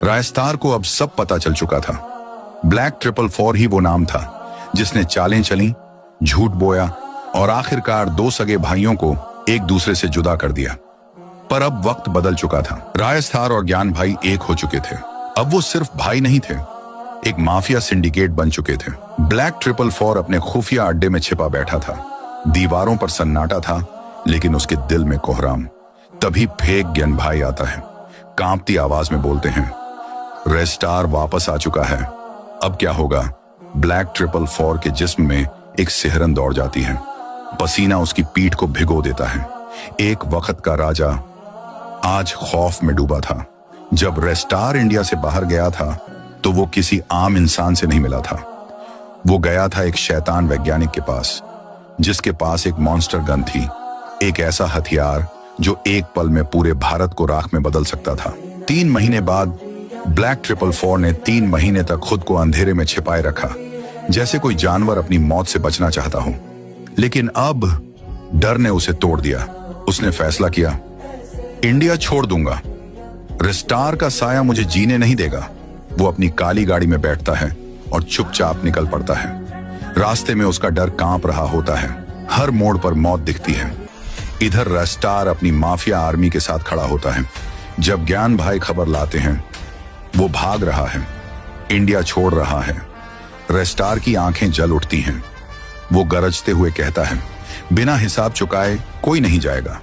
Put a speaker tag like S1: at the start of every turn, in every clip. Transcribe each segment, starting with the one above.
S1: रायस्तार को अब सब पता चल चुका था। ब्लैक 444 ही वो नाम था जिसने चालें चली, झूठ बोया और आखिरकार दो सगे भाइयों को एक दूसरे से जुदा कर दिया। पर अब वक्त बदल चुका था। रायस्तार और ज्ञान भाई एक हो चुके थे। अब वो सिर्फ भाई नहीं थे, एक माफिया सिंडिकेट बन चुके थे। ब्लैक 444 अपने खुफिया अड्डे में छिपा बैठा था। दीवारों पर सन्नाटा था, लेकिन उसके दिल में कोहराम। तभी फेक ज्ञान भाई आता है, कांपती आवाज में बोलते हैं, रेस्टार वापस आ चुका है, अब क्या होगा। ब्लैक 444 के जिस्म में एक सिहरन दौड़ जाती है। पसीना उसकी पीठ को भिगो देता है। एक वक्त का राजा आज खौफ में डूबा था। जब रेस्टार इंडिया से बाहर गया था तो वो किसी आम इंसान से नहीं मिला था। वो गया था एक शैतान वैज्ञानिक के पास, जिसके पास एक मॉन्स्टर गन थी, एक ऐसा हथियार जो एक पल में पूरे भारत को राख में बदल सकता था। 3 महीने बाद ब्लैक 444 ने 3 महीने तक खुद को अंधेरे में छिपाए रखा, जैसे कोई जानवर अपनी मौत से बचना चाहता हो। लेकिन अब डर ने उसे तोड़ दिया। उसने फैसला किया, इंडिया छोड़ दूंगा, रेस्टार का साया मुझे जीने नहीं देगा। वो अपनी काली गाड़ी में बैठता है और चुपचाप निकल पड़ता है। रास्ते में उसका डर कांप रहा होता है। हर मोड़ पर मौत दिखती है। इधर रेस्टार अपनी माफिया आर्मी के साथ खड़ा होता है। जब ज्ञान भाई खबर लाते हैं, वो भाग रहा है, इंडिया छोड़ रहा है। रेस्टार की आंखें जल उठती हैं। वो गरजते हुए कहता है, बिना हिसाब चुकाए कोई नहीं जाएगा।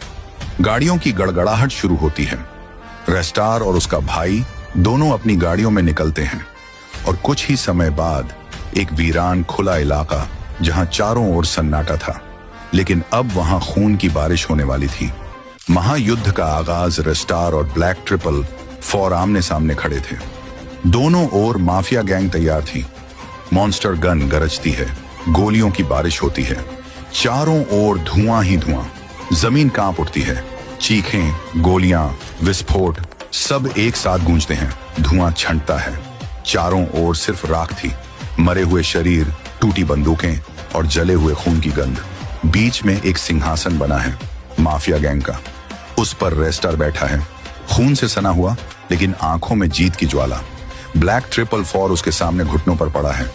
S1: गाड़ियों की गड़गड़ाहट शुरू होती है। रेस्टार और उसका भाई दोनों अपनी गाड़ियों में निकलते हैं और कुछ ही समय बाद एक वीरान खुला इलाका, जहां चारों ओर सन्नाटा था, लेकिन अब वहां खून की बारिश होने वाली थी। महायुद्ध का आगाज। रेस्टार और ब्लैक 444 आमने सामने खड़े थे। दोनों ओर माफिया गैंग तैयार थी। मॉन्स्टर गन गरजती है, गोलियों की बारिश होती है। चारों ओर धुआं ही धुआं। जमीन कांप उठती है। चीखें, गोलियां, विस्फोट सब एक साथ गूंजते हैं। धुआं छंटता है। चारों ओर सिर्फ राख थी, मरे हुए शरीर, टूटी बंदूकें और जले हुए खून की गंध। बीच में एक सिंहासन बना है, माफिया गैंग का। उस पर रेस्टार बैठा है, खून से सना हुआ, लेकिन आंखों में जीत की ज्वाला। ब्लैक 444 उसके सामने घुटनों पर पड़ा है।